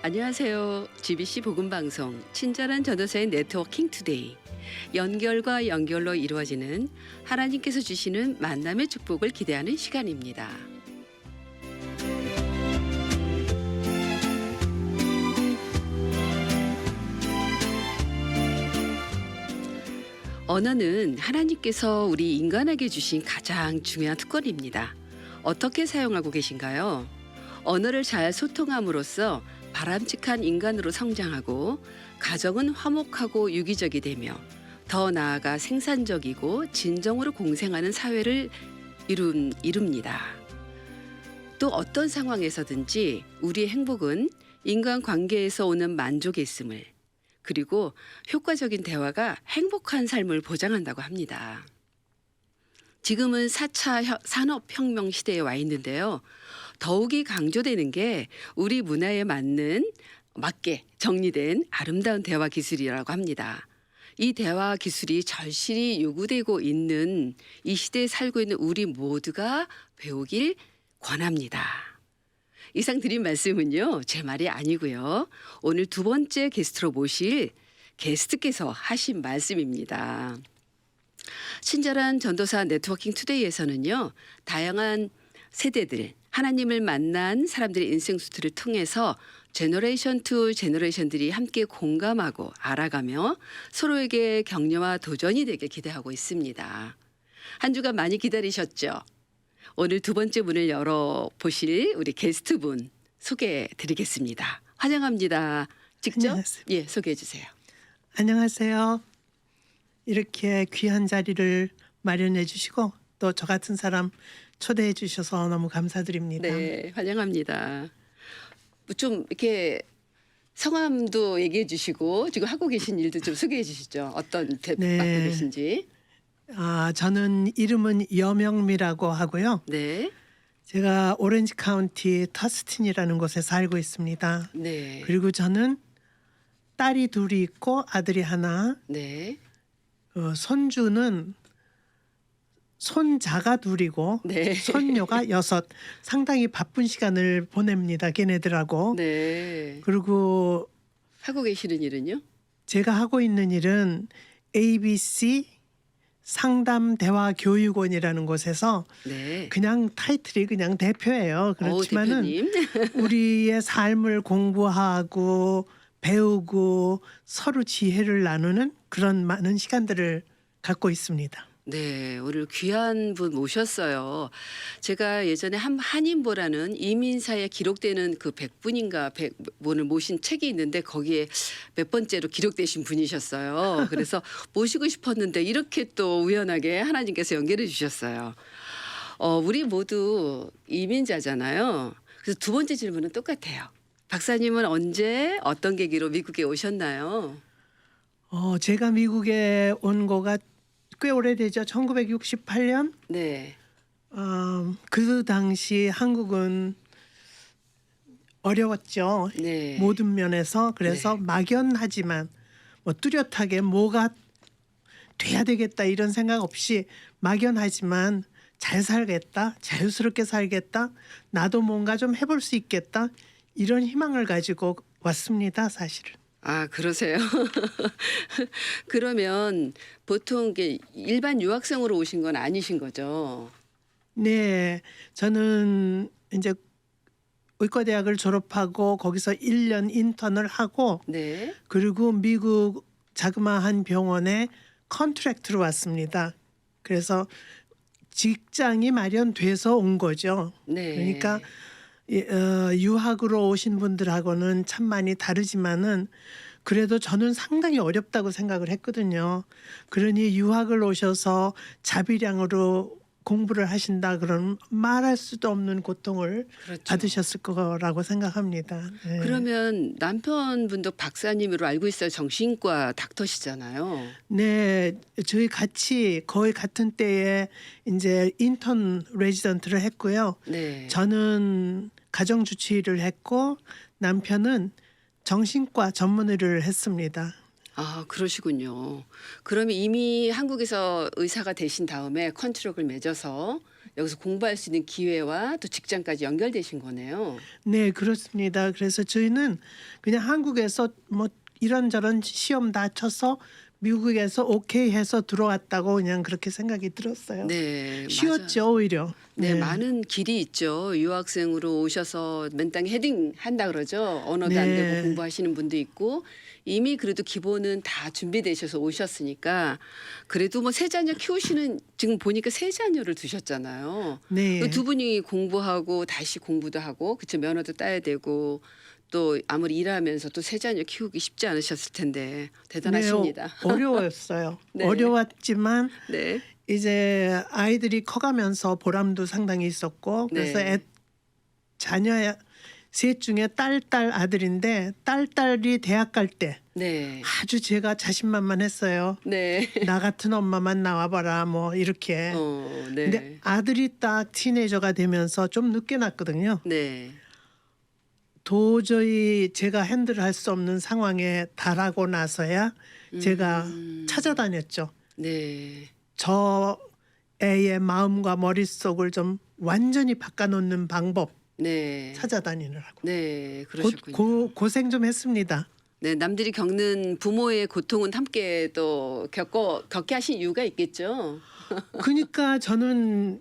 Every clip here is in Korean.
안녕하세요. GBC 복음방송 친절한 전도사의 네트워킹 투데이. 연결과 연결로 이루어지는 하나님께서 주시는 만남의 축복을 기대하는 시간입니다. 언어는 하나님께서 우리 인간에게 주신 가장 중요한 특권입니다. 어떻게 사용하고 계신가요? 언어를 잘 소통함으로써 바람직한 인간으로 성장하고 가정은 화목하고 유기적이 되며 더 나아가 생산적이고 진정으로 공생하는 사회를 이룹니다. 또 어떤 상황에서든지 우리의 행복은 인간관계에서 오는 만족에 있음을, 그리고 효과적인 대화가 행복한 삶을 보장한다고 합니다. 지금은 4차 산업혁명 시대에 와 있는데요. 더욱이 강조되는 게 우리 문화에 맞게 정리된 아름다운 대화 기술이라고 합니다. 이 대화 기술이 절실히 요구되고 있는 이 시대에 살고 있는 우리 모두가 배우길 권합니다. 이상 드린 말씀은요, 제 말이 아니고요. 오늘 두 번째 게스트로 모실 게스트께서 하신 말씀입니다. 친절한 전도사 네트워킹 투데이에서는요, 다양한 세대들, 하나님을 만난 사람들의 인생 수트를 통해서 제너레이션 투 제너레이션들이 함께 공감하고 알아가며 서로에게 격려와 도전이 되길 기대하고 있습니다. 한 주간 많이 기다리셨죠? 오늘 두 번째 문을 열어보실 우리 게스트분 소개해 드리겠습니다. 환영합니다. 직접 안녕하세요. 소개해 주세요. 안녕하세요. 이렇게 귀한 자리를 마련해 주시고 또 저 같은 사람 초대해 주셔서 너무 감사드립니다. 네, 환영합니다. 좀 이렇게 성함도 얘기해 주시고 지금 하고 계신 일도 좀 소개해 주시죠. 어떤 맡고 계신지. 저는 이름은 여명미라고 하고요. 네. 제가 오렌지 카운티 터스틴이라는 곳에 살고 있습니다. 네. 그리고 저는 딸이 둘이 있고 아들이 하나. 네. 손자가 둘이고 네. 손녀가 6. 상당히 바쁜 시간을 보냅니다. 걔네들하고. 네. 그리고 하고 계시는 일은요? 제가 하고 있는 일은 ABC 상담 대화 교육원이라는 곳에서 네. 그냥 타이틀이 그냥 대표예요. 그렇지만은 대표님. 우리의 삶을 공부하고 배우고 서로 지혜를 나누는 그런 많은 시간들을 갖고 있습니다. 네, 오늘 귀한 분 모셨어요. 제가 예전에 한인보라는 이민사에 기록되는 그 100분인가 100분을 모신 책이 있는데 거기에 몇 번째로 기록되신 분이셨어요. 그래서 모시고 싶었는데 이렇게 또 우연하게 하나님께서 연결해 주셨어요. 우리 모두 이민자잖아요. 그래서 두 번째 질문은 똑같아요. 박사님은 언제 어떤 계기로 미국에 오셨나요? 제가 미국에 온 거가 꽤 오래되죠. 1968년. 네. 그 당시 한국은 어려웠죠. 네. 모든 면에서. 그래서 네. 막연하지만 뚜렷하게 뭐가 돼야 되겠다 이런 생각 없이 막연하지만 잘 살겠다, 자유스럽게 살겠다, 나도 뭔가 좀 해볼 수 있겠다 이런 희망을 가지고 왔습니다. 사실은. 그러세요? 그러면 보통 이게 일반 유학생으로 오신 건 아니신 거죠? 네, 저는 이제 의과대학을 졸업하고 거기서 1년 인턴을 하고 네. 그리고 미국 자그마한 병원에 컨트랙트로 왔습니다. 그래서 직장이 마련돼서 온 거죠. 네. 그러니까 유학으로 오신 분들하고는 참 많이 다르지만은 그래도 저는 상당히 어렵다고 생각을 했거든요. 그러니 유학을 오셔서 자비량으로 공부를 하신다 그러면 말할 수도 없는 고통을 그렇죠. 받으셨을 거라고 생각합니다. 네. 그러면 남편분도 박사님으로 알고 있어요. 정신과 닥터시잖아요. 네, 저희 같이 거의 같은 때에 이제 인턴 레지던트를 했고요. 네. 저는 가정주치의를 했고 남편은 정신과 전문의를 했습니다. 그러시군요. 그러면 이미 한국에서 의사가 되신 다음에 컨트랙을 맺어서 여기서 공부할 수 있는 기회와 또 직장까지 연결되신 거네요. 네, 그렇습니다. 그래서 저희는 그냥 한국에서 뭐 이런저런 시험 다 쳐서 미국에서 오케이 해서 들어왔다고 그냥 그렇게 생각이 들었어요. 네, 쉬웠죠, 맞아요. 오히려. 네, 많은 길이 있죠. 유학생으로 오셔서 맨 땅에 헤딩 한다 그러죠. 언어도 안 네. 되고 공부하시는 분도 있고 이미 그래도 기본은 다 준비되셔서 오셨으니까 그래도 뭐 세 자녀 키우시는 지금 보니까 세 자녀를 두셨잖아요. 네. 그두 분이 공부하고 다시 공부도 하고 그쵸 면허도 따야 되고 또 아무리 일하면서 또 세 자녀 키우기 쉽지 않으셨을 텐데 대단하십니다. 네, 어려웠어요. 네. 어려웠지만 네. 이제 아이들이 커가면서 보람도 상당히 있었고 그래서 네. 자녀 셋 중에 딸 아들인데 딸이 대학 갈 때 네. 아주 제가 자신만만했어요. 네. 나 같은 엄마만 나와봐라 뭐 이렇게. 네. 근데 아들이 딱 티네이저가 되면서 좀 늦게 낳거든요. 네. 도저히 제가 핸들할 수 없는 상황에 달하고 나서야 제가 찾아다녔죠. 네. 저 애의 마음과 머릿속을 좀 완전히 바꿔놓는 방법 네. 찾아다니느라고. 네. 그러셨군요. 고생 좀 했습니다. 네, 남들이 겪는 부모의 고통은 함께 또 겪게 하신 이유가 있겠죠. 그러니까 저는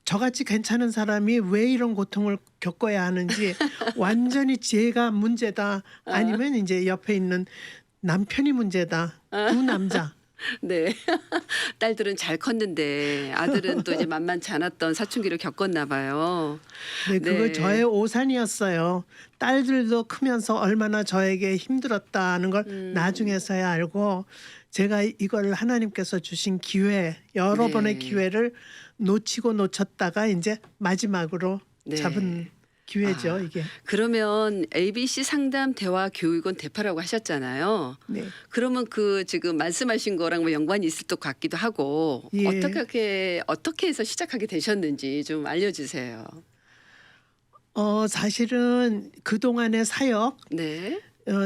저같이 괜찮은 사람이 왜 이런 고통을 겪어야 하는지 완전히 제가 문제다 아니면 이제 옆에 있는 남편이 문제다. 두 남자. 네. 딸들은 잘 컸는데 아들은 또 이제 만만치 않았던 사춘기를 겪었나 봐요. 네, 그거 네. 저의 오산이었어요. 딸들도 크면서 얼마나 저에게 힘들었다는 걸 나중에서야 알고 제가 이걸 하나님께서 주신 기회, 여러 네. 번의 기회를 놓쳤다가 이제 마지막으로 네. 잡은 기회죠, 이게. 그러면 ABC 상담 대화 교육원 대파라고 하셨잖아요. 네. 그러면 그 지금 말씀하신 거랑 뭐 연관이 있을 것 같기도 하고 예. 어떻게 해서 시작하게 되셨는지 좀 알려주세요. 사실은 그동안의 사역, 네.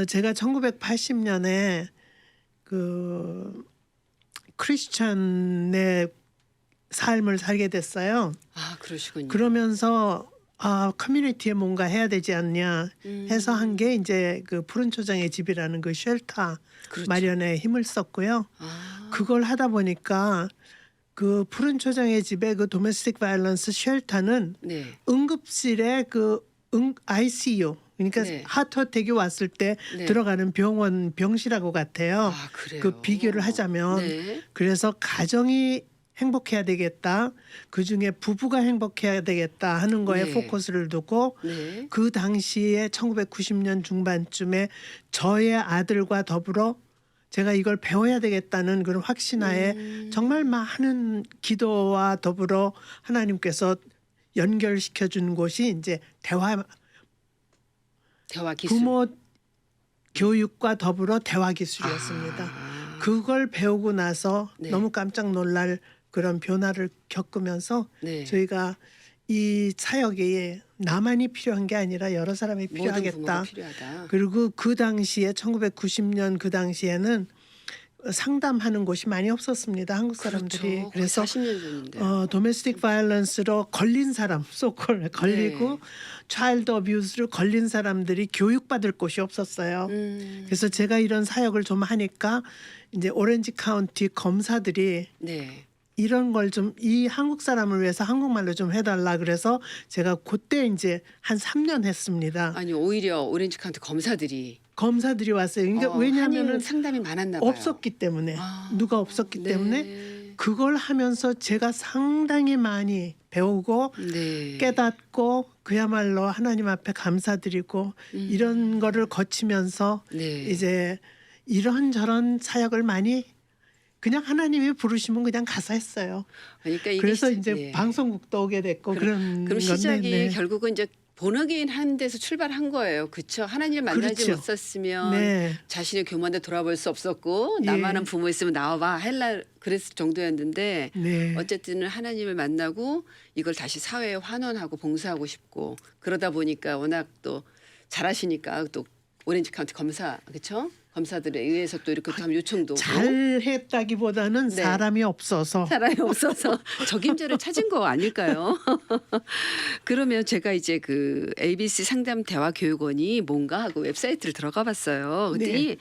제가 1980년에 그 크리스천의 삶을 살게 됐어요. 아, 그러시군요. 그러면서 커뮤니티에 뭔가 해야 되지 않냐 해서 한 게 이제 그 푸른 초장의 집이라는 그 쉘터 그렇죠. 마련에 힘을 썼고요. 아, 그걸 하다 보니까 그 푸른 초장의 집의 그 도메스틱 바이올런스 쉘터는 네. 응급실에 ICU 그러니까 네. 하트 어택이 왔을 때 네. 들어가는 병실하고 같아요. 아, 그래요. 그 비교를 하자면 네. 그래서 가정이 행복해야 되겠다. 그중에 부부가 행복해야 되겠다 하는 거에 네. 포커스를 두고 네. 그 당시에 1990년 중반쯤에 저의 아들과 더불어 제가 이걸 배워야 되겠다는 그런 확신하에 정말 많은 기도와 더불어 하나님께서 연결시켜 준 곳이 이제 대화 기술. 부모 교육과 더불어 대화 기술이었습니다. 그걸 배우고 나서 네. 너무 깜짝 놀랄 그런 변화를 겪으면서 네. 저희가 이 사역에 나만이 필요한 게 아니라 여러 사람이 모든 부모가 필요하겠다. 필요하다. 그리고 그 당시에 1990년 그 당시에는 상담하는 곳이 많이 없었습니다. 한국 사람들이. 그렇죠. 그래서 40년 전인데. 도메스틱 바이올런스로 걸린 사람, 소콜 걸리고 네. 차일드 어뷰스로 걸린 사람들이 교육받을 곳이 없었어요. 그래서 제가 이런 사역을 좀 하니까 이제 오렌지 카운티 검사들이 네. 이런 걸 좀 이 한국 사람을 위해서 한국말로 좀 해달라 그래서 제가 그때 이제 한 3년 했습니다. 아니 오히려 오렌지 카운티 검사들이 검사들이 왔어요. 그러니까 한인 왜냐하면은 상담이 많았나 봐요. 없었기 때문에 아, 누가 없었기 네. 때문에 그걸 하면서 제가 상당히 많이 배우고 네. 깨닫고 그야말로 하나님 앞에 감사드리고 이런 거를 거치면서 네. 이제 이런저런 사역을 많이 그냥 하나님이 부르시면 그냥 가서 했어요. 그러니까 이게 그래서 이제 네. 방송국도 오게 됐고 그런 그럼 시작이 건데, 네. 결국은 이제 본어게인 하는 데서 출발한 거예요. 그렇죠. 하나님을 만나지 그렇죠. 못했으면 네. 자신의 교만에 돌아볼 수 없었고 예. 나만한 부모 있으면 나와봐 할라 그랬을 정도였는데 네. 어쨌든 하나님을 만나고 이걸 다시 사회에 환원하고 봉사하고 싶고 그러다 보니까 워낙 또 잘하시니까 또 오렌지 카운티 검사 그렇죠? 검사들에 의해서 또 이렇게 좀 요청도 오고. 잘했다기보다는 네. 사람이 없어서 사람이 없어서 적임자를 찾은 거 아닐까요? 그러면 제가 이제 그 ABC 상담 대화 교육원이 뭔가 하고 웹사이트를 들어가 봤어요. 그랬더니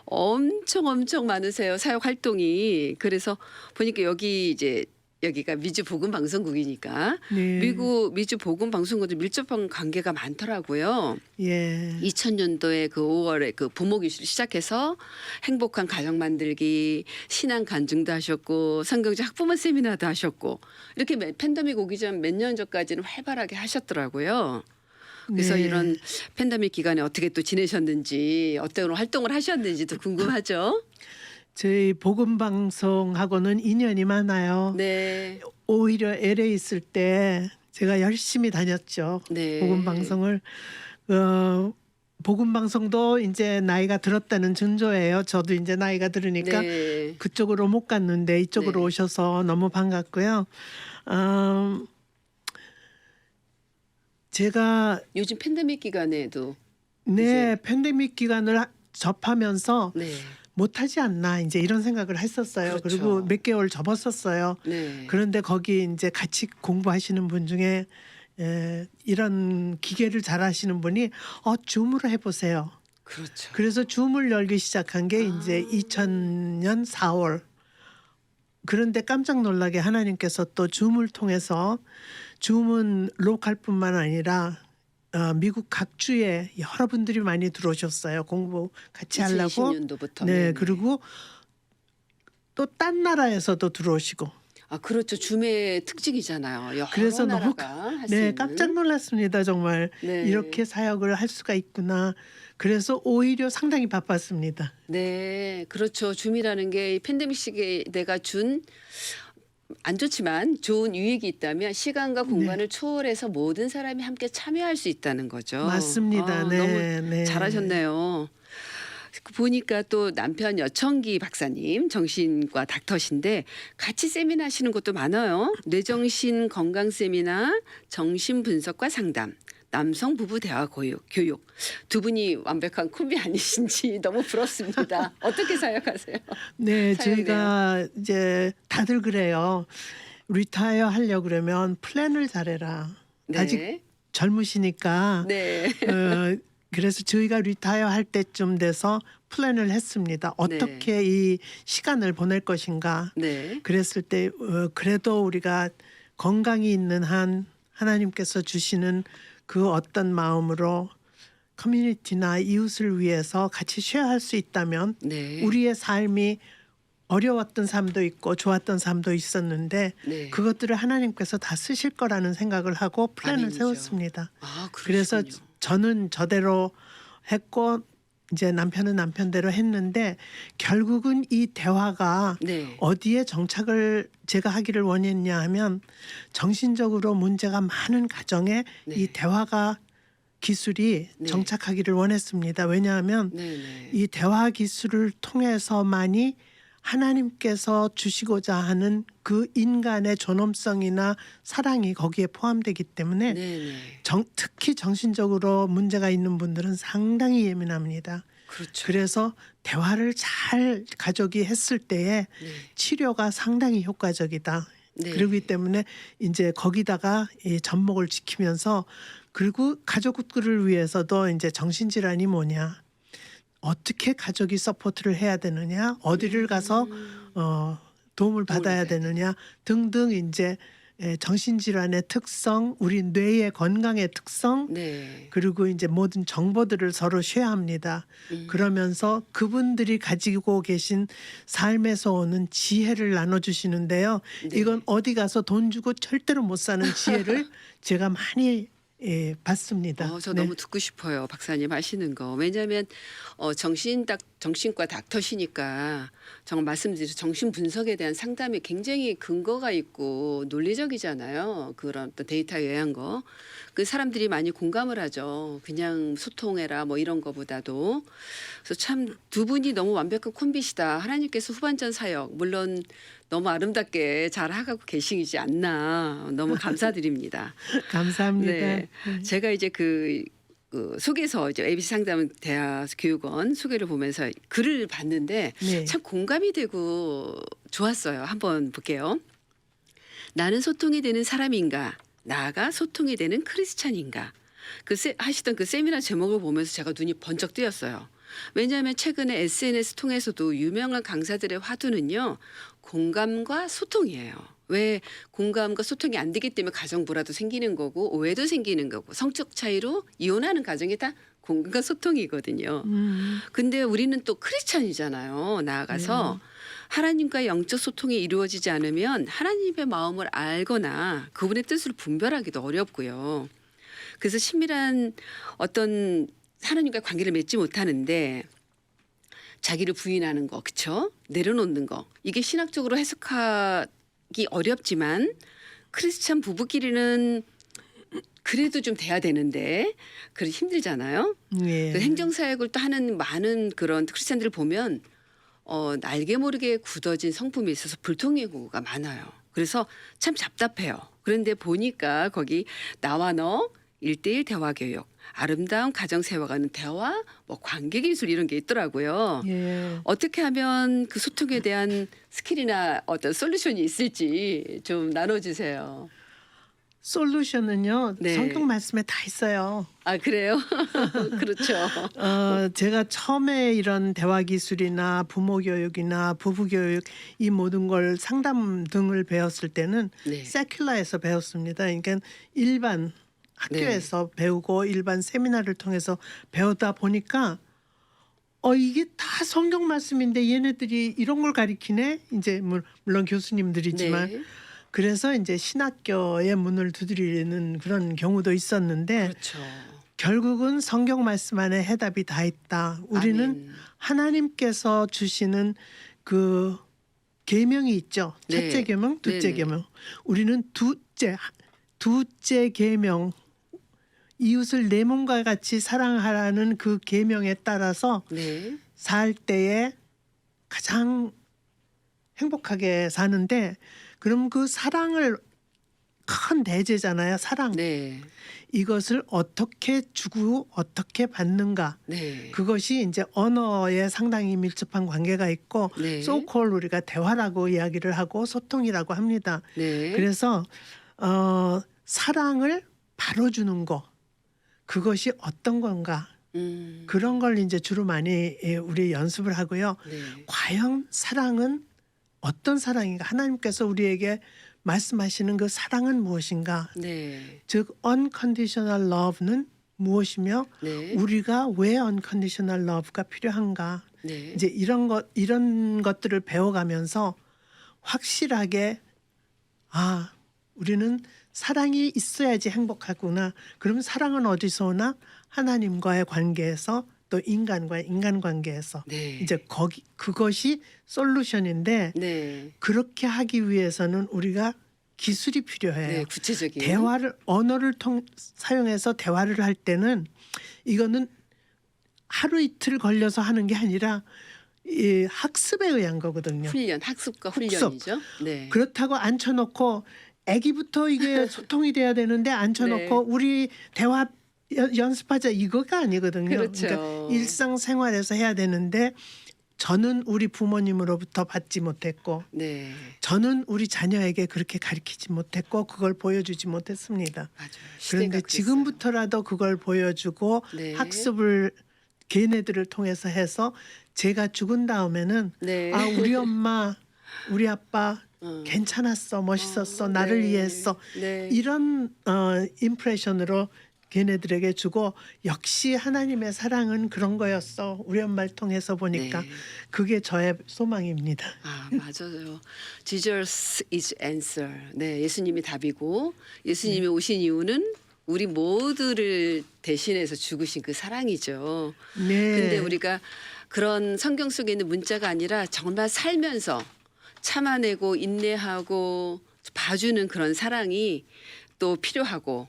엄청 많으세요. 사역 활동이. 그래서 보니까 여기 이제 여기가 미주 복음 방송국이니까 네. 미주 복음 방송국도 밀접한 관계가 많더라고요. 예. 2000년도에 그 5월에 그 부모 교실 시작해서 행복한 가정 만들기, 신앙 간증도 하셨고 성경적 학부모 세미나도 하셨고 이렇게 팬데믹 오기 전 몇 년 전까지는 활발하게 하셨더라고요. 그래서 네. 이런 팬데믹 기간에 어떻게 또 지내셨는지 어떤 활동을 하셨는지도 궁금하죠. 저희 복음 방송하고는 인연이 많아요. 네. 오히려 LA 있을 때 제가 열심히 다녔죠. 네. 복음 방송을 복음 방송도 이제 나이가 들었다는 징조예요. 저도 이제 나이가 들으니까 네. 그쪽으로 못 갔는데 이쪽으로 네. 오셔서 너무 반갑고요. 제가 요즘 팬데믹 기간에도 네 팬데믹 기간을 접하면서 네. 못하지 않나 이제 이런 생각을 했었어요. 그렇죠. 그리고 몇 개월 접었었어요. 네. 그런데 거기 이제 같이 공부하시는 분 중에 이런 기계를 잘 하시는 분이 줌으로 해보세요. 그렇죠. 그래서 줌을 열기 시작한 게 이제 2000년 4월. 그런데 깜짝 놀라게 하나님께서 또 줌을 통해서 줌은 로컬뿐만 아니라 미국 각 주에 여러분들이 많이 들어오셨어요. 공부 같이 하려고. 2020년도부터. 네, 그리고 또 딴 나라에서도 들어오시고. 아 그렇죠. 줌의 특징이잖아요. 여러 그래서 너무 나라가 할 수 네, 있는. 깜짝 놀랐습니다. 정말 네. 이렇게 사역을 할 수가 있구나. 그래서 오히려 상당히 바빴습니다. 네, 그렇죠. 줌이라는 게 팬데믹 시대가 준 안 좋지만 좋은 유익이 있다면 시간과 공간을 초월해서 모든 사람이 함께 참여할 수 있다는 거죠. 맞습니다. 네, 너무 네. 잘하셨네요. 보니까 또 남편 여청기 박사님 정신과 닥터신데 같이 세미나 하시는 것도 많아요. 뇌정신 건강 세미나, 정신 분석과 상담, 남성 부부 대화 교육. 두 분이 완벽한 콤비 아니신지 너무 부럽습니다. 어떻게 사역하세요? 네, 사역네요. 저희가 이제 다들 그래요. 리타이어 하려고 그러면 플랜을 잘해라. 아직 네. 젊으시니까. 네. 그래서 저희가 리타이어 할 때쯤 돼서 플랜을 했습니다. 어떻게 이 시간을 보낼 것인가. 네. 그랬을 때 그래도 우리가 건강이 있는 한 하나님께서 주시는 그 어떤 마음으로 커뮤니티나 이웃을 위해서 같이 쉐어할 수 있다면 네. 우리의 삶이 어려웠던 삶도 있고 좋았던 삶도 있었는데 네. 그것들을 하나님께서 다 쓰실 거라는 생각을 하고 플랜을 아멘이죠. 세웠습니다. 아, 그래서 그러시군요. 저는 저대로 했고 이제 남편은 남편대로 했는데 결국은 이 대화가 네. 어디에 정착을 제가 하기를 원했냐 하면 정신적으로 문제가 많은 가정에 네. 이 대화가 기술이 네. 정착하기를 원했습니다. 왜냐하면 네, 네. 이 대화 기술을 통해서만이 하나님께서 주시고자 하는 그 인간의 존엄성이나 사랑이 거기에 포함되기 때문에 네, 네. 특히 정신적으로 문제가 있는 분들은 상당히 예민합니다. 그렇죠. 그래서 대화를 잘 가족이 했을 때에 네. 치료가 상당히 효과적이다. 네. 그렇기 때문에 이제 거기다가 이 접목을 지키면서 그리고 가족들을 위해서도 이제 정신질환이 뭐냐, 어떻게 가족이 서포트를 해야 되느냐, 어디를 가서 도움을 받아야 되느냐 등등 이제 정신질환의 특성, 우리 뇌의 건강의 특성, 네. 그리고 이제 모든 정보들을 서로 쉐어합니다. 그러면서 그분들이 가지고 계신 삶에서 오는 지혜를 나눠주시는데요. 네. 이건 어디 가서 돈 주고 절대로 못 사는 지혜를 제가 많이 받습니다. 저 네. 너무 듣고 싶어요. 박사님 하시는 거. 왜냐하면 정신과 닥터시니까 정말 말씀드려서 정신 분석에 대한 상담이 굉장히 근거가 있고 논리적이잖아요. 그런 또 데이터 요약한 거. 그 사람들이 많이 공감을 하죠. 그냥 소통해라 뭐 이런 거보다도. 그래서 참 두 분이 너무 완벽한 콤비시다. 하나님께서 후반전 사역 물론 너무 아름답게 잘 하고 계시지 않나. 너무 감사드립니다. 감사합니다. 네. 제가 이제 그 그 속에서 이제 ABC 상담 대학 교육원 소개를 보면서 글을 봤는데 네. 참 공감이 되고 좋았어요. 한번 볼게요. 나는 소통이 되는 사람인가? 나아가 소통이 되는 크리스찬인가? 하시던 그 세미나 제목을 보면서 제가 눈이 번쩍 뜨였어요. 왜냐하면 최근에 SNS 통해서도 유명한 강사들의 화두는요. 공감과 소통이에요. 왜 공감과 소통이 안 되기 때문에 가정 불화도 생기는 거고 오해도 생기는 거고 성적 차이로 이혼하는 가정이 다 공감과 소통이거든요. 근데 우리는 또 크리스찬이잖아요. 나아가서 하나님과 영적 소통이 이루어지지 않으면 하나님의 마음을 알거나 그분의 뜻을 분별하기도 어렵고요. 그래서 친밀한 어떤 하나님과 관계를 맺지 못하는데 자기를 부인하는 거, 그쵸? 내려놓는 거. 이게 신학적으로 해석하기 어렵지만 크리스찬 부부끼리는 그래도 좀 돼야 되는데 그래 힘들잖아요. 예. 그 행정사역을 또 하는 많은 그런 크리스찬들을 보면 날개 모르게 굳어진 성품이 있어서 불통행고가 많아요. 그래서 참 답답해요. 그런데 보니까 거기 나와 너 1:1 대화 교육, 아름다운 가정 세워가는 대화, 뭐 관계 기술 이런 게 있더라고요. 예. 어떻게 하면 그 소통에 대한 스킬이나 어떤 솔루션이 있을지 좀 나눠주세요. 솔루션은요. 네. 성경 말씀에 다 있어요. 아 그래요? 그렇죠. 제가 처음에 이런 대화 기술이나 부모 교육이나 부부 교육 이 모든 걸 상담 등을 배웠을 때는 네. 세큘라에서 배웠습니다. 그러니까 일반 학교에서 배우고 일반 세미나를 통해서 배우다 보니까 이게 다 성경 말씀인데 얘네들이 이런 걸 가리키네. 이제 물론 교수님들이지만 네. 그래서 이제 신학교의 문을 두드리는 그런 경우도 있었는데 그렇죠. 결국은 성경 말씀 안에 해답이 다 있다. 우리는 아멘. 하나님께서 주시는 그 계명이 있죠. 네. 첫째 계명, 둘째 네네. 계명. 우리는 두째 계명, 이웃을 내 몸과 같이 사랑하라는 그 계명에 따라서 네. 살 때에 가장 행복하게 사는데, 그럼 그 사랑을 큰 대제잖아요. 사랑. 네. 이것을 어떻게 주고 어떻게 받는가. 네. 그것이 이제 언어에 상당히 밀접한 관계가 있고 네. 소콜 우리가 대화라고 이야기를 하고 소통이라고 합니다. 네. 그래서 사랑을 바로 주는 거, 그것이 어떤 건가, 그런 걸 이제 주로 많이 우리 연습을 하고요. 네. 과연 사랑은 어떤 사랑인가, 하나님께서 우리에게 말씀하시는 그 사랑은 무엇인가, 네. 즉 unconditional love는 무엇이며 네. 우리가 왜 unconditional love가 필요한가, 네. 이제 이런 것들을 배워가면서 확실하게 우리는 사랑이 있어야지 행복하구나. 그럼 사랑은 어디서 오나? 하나님과의 관계에서, 또 인간과의 인간관계에서. 네. 이제 그것이 솔루션인데, 네. 그렇게 하기 위해서는 우리가 기술이 필요해요. 네. 구체적인 언어를 사용해서 대화를 할 때는 이거는 하루 이틀 걸려서 하는 게 아니라 이 학습에 의한 거거든요. 훈련, 학습과 학습. 훈련이죠. 네. 그렇다고 앉혀놓고 아기부터 이게 소통이 돼야 되는데 앉혀놓고 네. 우리 대화 연습하자 이거가 아니거든요. 그렇죠. 그러니까 일상생활에서 해야 되는데, 저는 우리 부모님으로부터 받지 못했고, 네. 저는 우리 자녀에게 그렇게 가르치지 못했고, 그걸 보여주지 못했습니다. 맞아요. 그런데 시대가 지금부터라도 그걸 보여주고 네. 학습을 걔네들을 통해서 해서 제가 죽은 다음에는 네. 우리 엄마, 우리 아빠 어. 괜찮았어, 멋있었어, 나를 네. 이해했어, 네. 이런 임프레션으로 걔네들에게 주고, 역시 하나님의 사랑은 그런 거였어, 우리 엄마를 통해서 보니까. 네. 그게 저의 소망입니다. 맞아요. Jesus is answer. 네, 예수님이 답이고 예수님이 오신 이유는 우리 모두를 대신해서 죽으신 그 사랑이죠. 네. 근데 우리가 그런 성경 속에 있는 문자가 아니라 정말 살면서 참아내고 인내하고 봐주는 그런 사랑이 또 필요하고,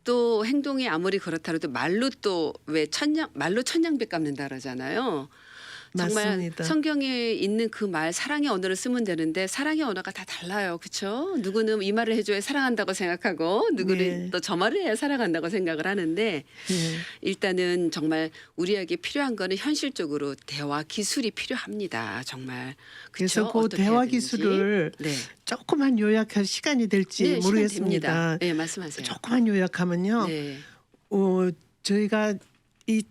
또 행동이 아무리 그렇다 해도 말로 또 왜 말로 천냥빚 갚는다 그러잖아요. 정말 맞습니다. 성경에 있는 그 말 사랑의 언어를 쓰면 되는데 사랑의 언어가 다 달라요. 그렇죠? 누구는 이 말을 해줘야 사랑한다고 생각하고 누구는 네. 또 저 말을 해야 사랑한다고 생각을 하는데 예. 일단은 정말 우리에게 필요한 거는 현실적으로 대화 기술이 필요합니다. 정말. 그래서 그쵸? 그 어떻게 대화 해야 되는지. 기술을 네. 조금만 요약할 시간이 될지 네, 시간 모르겠습니다. 됩니다. 네, 말씀하세요. 조금만 요약하면요. 네. 저희가 이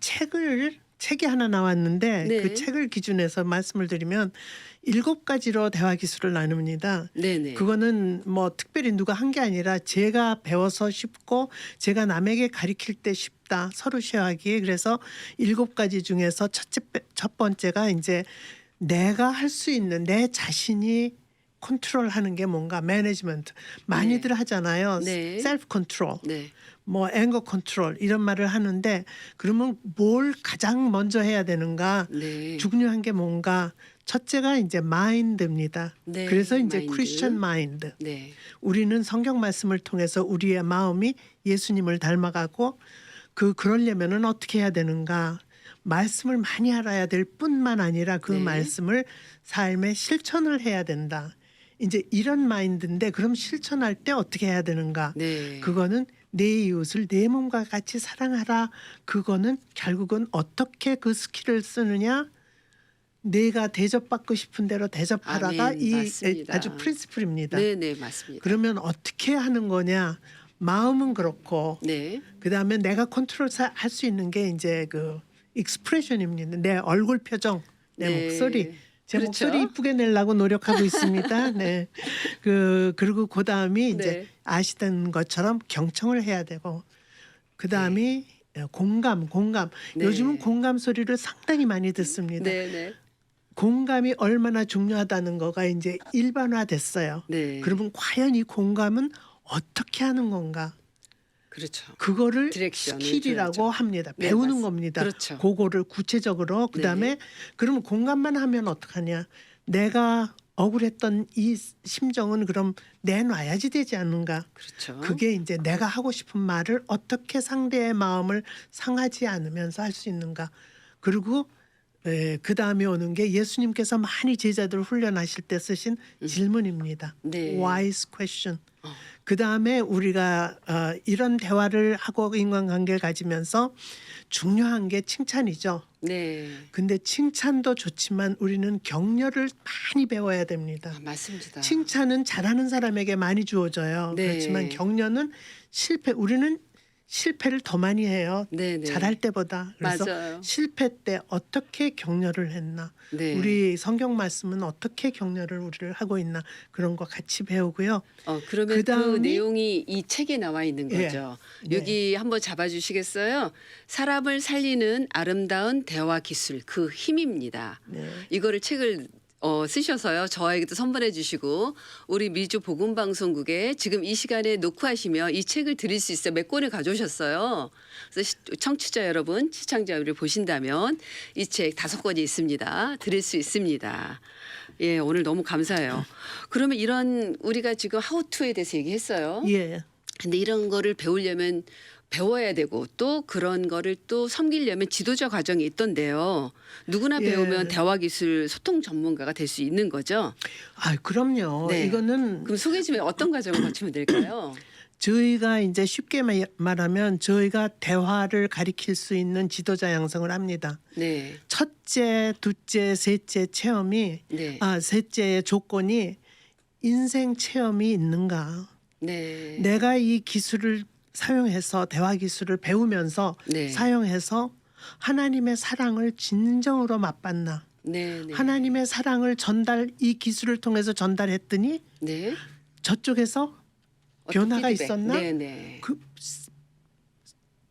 책이 하나 나왔는데 네. 그 책을 기준해서 말씀을 드리면 7가지로 대화 기술을 나눕니다. 네네. 그거는 뭐 특별히 누가 한 게 아니라 제가 배워서 쉽고 제가 남에게 가르칠 때 쉽다. 서로 쉐어하기에. 그래서 7가지 중에서 첫 번째가 이제 내가 할 수 있는 내 자신이 컨트롤하는 게 뭔가 매니지먼트 많이들 하잖아요. 네. 셀프 컨트롤. 네. 뭐 앵거 컨트롤 이런 말을 하는데 그러면 뭘 가장 먼저 해야 되는가? 네. 중요한 게 뭔가? 첫째가 이제 마인드입니다. 네, 그래서 이제 마인드. 크리스천 마인드. 네. 우리는 성경 말씀을 통해서 우리의 마음이 예수님을 닮아가고 그러려면은 어떻게 해야 되는가? 말씀을 많이 알아야 될 뿐만 아니라 그 네. 말씀을 삶에 실천을 해야 된다. 이제 이런 마인드인데 그럼 실천할 때 어떻게 해야 되는가? 네. 그거는 내 이웃을 내 몸과 같이 사랑하라. 그거는 결국은 어떻게 그 스킬을 쓰느냐? 내가 대접받고 싶은 대로 대접하라가 아멘, 이 맞습니다. 아주 프린시플입니다. 네네 맞습니다. 그러면 어떻게 하는 거냐? 마음은 그렇고 네. 그다음에 내가 컨트롤 할 수 있는 게 이제 그 익스프레션입니다. 내 얼굴 표정, 내 네. 목소리. 제 그렇죠. 목소리 이쁘게 내려고 노력하고 있습니다. 네. 그리고 그다음이 이제 네. 아시던 것처럼 경청을 해야 되고 그다음이 공감. 네. 요즘은 공감 소리를 상당히 많이 듣습니다. 네네. 공감이 얼마나 중요하다는 거가 이제 일반화됐어요. 네. 그러면 과연 이 공감은 어떻게 하는 건가? 그렇죠. 그거를 디렉션을 스킬이라고 줘야죠. 합니다. 네, 배우는 겁니다. 그렇죠. 그거를 구체적으로 그다음에 네. 그러면 공감만 하면 어떡하냐? 내가 억울했던 이 심정은 그럼 내놔야지 되지 않는가? 그렇죠. 그게 이제 내가 하고 싶은 말을 어떻게 상대의 마음을 상하지 않으면서 할 수 있는가? 그리고 그 다음에 오는 게 예수님께서 많이 제자들을 훈련하실 때 쓰신 질문입니다. 네. Wise question. 어. 그 다음에 우리가 이런 대화를 하고 인간관계를 가지면서 중요한 게 칭찬이죠. 네. 근데 칭찬도 좋지만 우리는 격려를 많이 배워야 됩니다. 아, 맞습니다. 칭찬은 잘하는 사람에게 많이 주어져요. 네. 그렇지만 격려는 우리는 실패를 더 많이 해요. 네네. 잘할 때보다. 그래서 맞아요. 실패 때 어떻게 격려를 했나. 네. 우리 성경 말씀은 어떻게 격려를 우리를 하고 있나. 그런 거 같이 배우고요. 그러면 그 그다음이- 내용이 이 책에 나와 있는 예. 거죠. 네. 여기 한번 잡아주시겠어요? 사람을 살리는 아름다운 대화 기술 그 힘입니다. 네. 이거를 책을 쓰셔서요. 저에게도 선물해 주시고 우리 미주 복음방송국에 지금 이 시간에 녹화하시면 이 책을 드릴 수 있어요. 몇 권을 가져오셨어요. 그래서 청취자 여러분, 시청자 여러분이 보신다면 이 책 5권이 있습니다. 드릴 수 있습니다. 예, 오늘 너무 감사해요. 그러면 이런 우리가 지금 하우투에 대해서 얘기했어요. 예. 근데 이런 거를 배우려면 배워야 되고 또 그런 거를 또 섬기려면 지도자 과정이 있던데요. 누구나 예. 배우면 대화 기술 소통 전문가가 될 수 있는 거죠. 아, 그럼요. 네. 이거는 그럼 소개 좀 어떤 과정을 거치면 될까요? 저희가 이제 쉽게 말하면 저희가 대화를 가리킬 수 있는 지도자 양성을 합니다. 네. 첫째, 둘째, 셋째 체험이 네. 셋째의 조건이 인생 체험이 있는가. 네. 내가 이 기술을 사용해서 대화 기술을 배우면서 네. 사용해서 하나님의 사랑을 진정으로 맛봤나. 네. 네. 하나님의 사랑을 이 기술을 통해서 전달했더니 네. 저쪽에서 어떤 변화가 피드백? 있었나? 네, 네. 그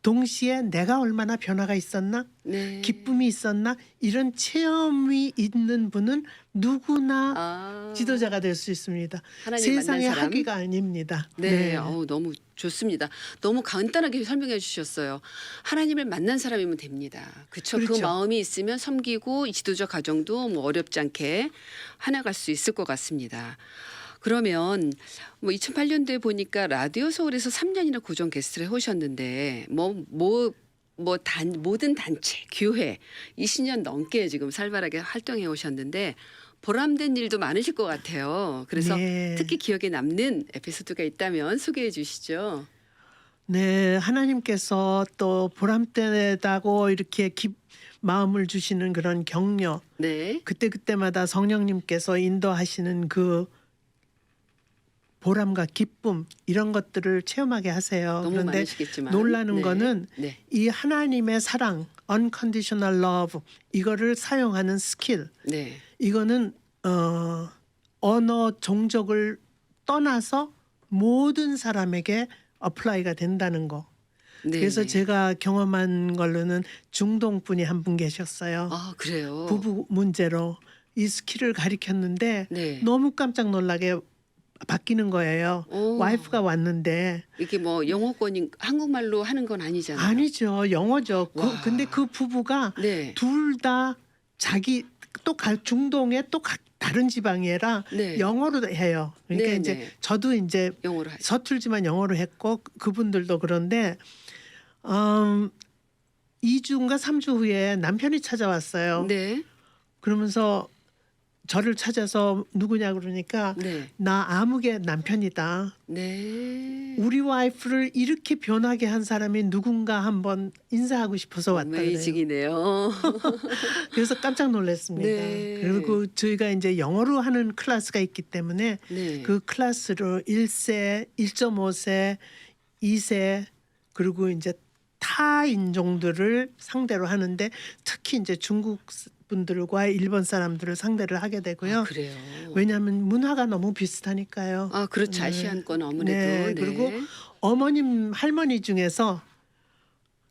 동시에 내가 얼마나 변화가 있었나? 네. 기쁨이 있었나? 이런 체험이 있는 분은 누구나 아. 지도자가 될 수 있습니다. 하나님 만난 세상의 사람? 학위가 아닙니다. 네, 너무 좋습니다. 너무 간단하게 설명해 주셨어요. 하나님을 만난 사람이면 됩니다. 그렇죠. 그 그렇죠. 마음이 있으면 섬기고 이 지도자 과정도 뭐 어렵지 않게 해나갈 수 있을 것 같습니다. 그러면 뭐 2008년도에 보니까 라디오 서울에서 3년이나 고정 게스트를 해오셨는데 뭐 모든 단체, 교회 20년 넘게 지금 살벌하게 활동해 오셨는데 보람된 일도 많으실 것 같아요. 그래서 네. 특히 기억에 남는 에피소드가 있다면 소개해 주시죠. 네, 하나님께서 또 보람되다고 이렇게 마음을 주시는 그런 격려, 네. 그때그때마다 성령님께서 인도하시는 그 보람과 기쁨 이런 것들을 체험하게 하세요. 너무 그런데 많으시겠지만. 놀라는 네. 거는 네. 이 하나님의 사랑, unconditional love 이거를 사용하는 스킬, 네. 이거는 언어, 종족을 떠나서 모든 사람에게 어플라이가 된다는 거. 네. 그래서 네. 제가 경험한 걸로는 중동 분이 한 분 계셨어요. 아, 그래요. 부부 문제로 이 스킬을 가리켰는데 네. 너무 깜짝 놀라게 바뀌는 거예요. 오. 와이프가 왔는데 이게 뭐 영어권인 한국말로 하는 건 아니잖아요. 아니죠, 영어죠. 와. 근데 그 부부가 네. 둘 다 자기 중동의 다른 지방이라 네. 영어로 해요. 그러니까 네, 이제 네. 저도 이제 영어로 하죠. 서툴지만 영어로 했고 그분들도 그런데 2주인가 3주 후에 남편이 찾아왔어요. 네. 그러면서 저를 찾아서 누구냐 그러니까 네. 나 아무개 남편이다. 네. 우리 와이프를 이렇게 변하게 한 사람이 누군가 한번 인사하고 싶어서 왔다 그래요. 어메이징이네요. 그래서 깜짝 놀랐습니다. 네. 그리고 저희가 이제 영어로 하는 클래스가 있기 때문에 네. 그 클래스로 1세, 1.5세, 2세 그리고 이제 타 인종들을 상대로 하는데 특히 이제 중국 분들과 일본 사람들을 상대를 하게 되고요. 아, 그래요. 왜냐하면 문화가 너무 비슷하니까요. 아, 그렇죠. 네. 아시안권 아무래도. 네. 네. 그리고 어머님, 할머니 중에서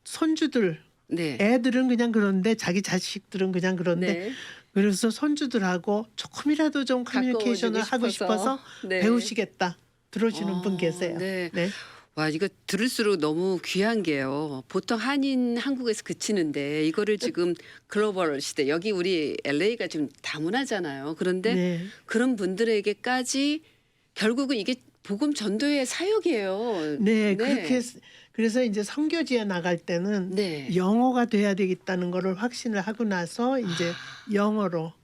손주들, 네. 애들은 그냥 그런데 자기 자식들은 그냥 그런데 네. 그래서 손주들하고 조금이라도 좀 커뮤니케이션을 하고 싶어서 네. 배우시겠다 들어주는 분 계세요. 네. 네. 와, 이거 들을수록 너무 귀한 게요. 보통 한인 한국에서 그치는데 이거를 지금 글로벌 시대 여기 우리 LA가 지금 다문화잖아요. 그런데 네. 그런 분들에게까지 결국은 이게 복음 전도의 사역이에요. 네, 그렇게 그래서 이제 선교지에 나갈 때는 네. 영어가 돼야 되겠다는 거를 확신을 하고 나서 이제 영어로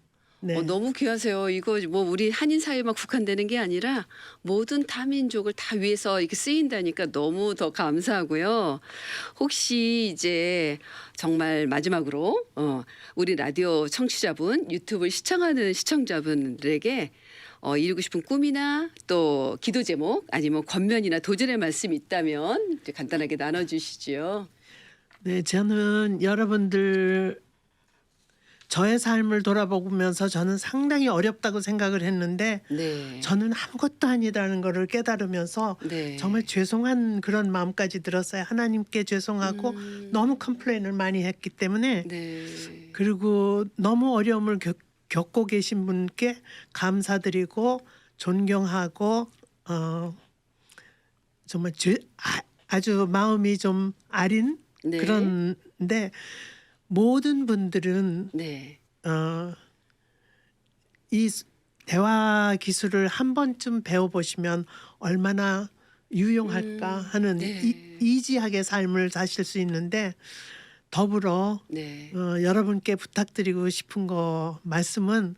네. 너무 귀하세요. 이거 뭐 우리 한인 사회만 국한되는 게 아니라 모든 타민족을 다 위해서 이렇게 쓰인다니까 너무 더 감사하고요. 혹시 이제 정말 마지막으로 우리 라디오 청취자분, 유튜브를 시청하는 시청자분들에게 이루고 싶은 꿈이나 또 기도 제목 아니면 권면이나 도전의 말씀이 있다면 이제 간단하게 나눠주시죠. 네, 저는 여러분들 저의 삶을 돌아보면서 저는 상당히 어렵다고 생각을 했는데 네. 저는 아무것도 아니라는 것을 깨달으면서 네. 정말 죄송한 그런 마음까지 들었어요. 하나님께 죄송하고 너무 컴플레인을 많이 했기 때문에 네. 그리고 너무 어려움을 겪고 계신 분께 감사드리고 존경하고 정말 아주 마음이 좀 아린 네. 그런데 모든 분들은 네. 이 대화 기술을 한 번쯤 배워보시면 얼마나 유용할까 하는 네. 이지하게 삶을 사실 수 있는데 더불어 네. 여러분께 부탁드리고 싶은 말씀은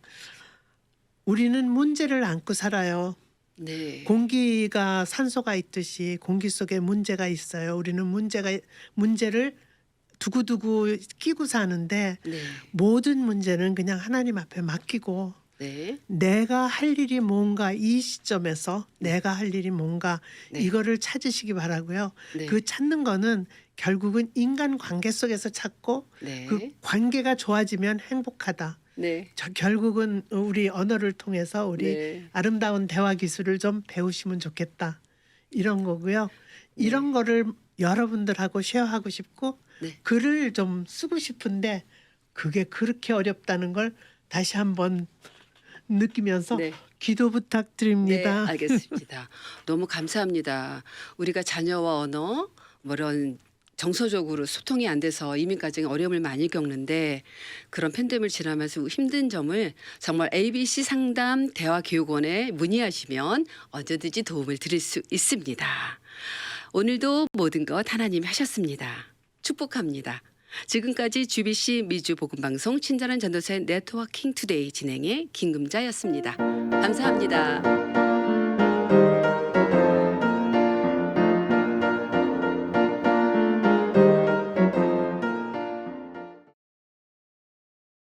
우리는 문제를 안고 살아요. 네. 공기가 산소가 있듯이 공기 속에 문제가 있어요. 우리는 문제를 두고두고 끼고 사는데 네. 모든 문제는 그냥 하나님 앞에 맡기고 네. 내가 할 일이 뭔가 이 시점에서 내가 할 일이 뭔가 네. 이거를 찾으시기 바라고요. 네. 그 찾는 거는 결국은 인간 관계 속에서 찾고 네. 그 관계가 좋아지면 행복하다. 네. 결국은 우리 언어를 통해서 우리 네. 아름다운 대화 기술을 좀 배우시면 좋겠다. 이런 거고요. 이런 거를 여러분들하고 쉐어하고 싶고 네. 글을 좀 쓰고 싶은데 그게 그렇게 어렵다는 걸 다시 한번 느끼면서 네. 기도 부탁드립니다. 네, 알겠습니다. 너무 감사합니다. 우리가 자녀와 언어 뭐 이런 정서적으로 소통이 안 돼서 이민 가정에 어려움을 많이 겪는데 그런 팬데믹을 지나면서 힘든 점을 정말 ABC 상담 대화교육원에 문의하시면 언제든지 도움을 드릴 수 있습니다. 오늘도 모든 것 하나님이 하셨습니다. 축복합니다. 지금까지 GBC 미주 복음방송 친절한 전도사의 네트워킹 투데이 진행의 김금자였습니다. 감사합니다.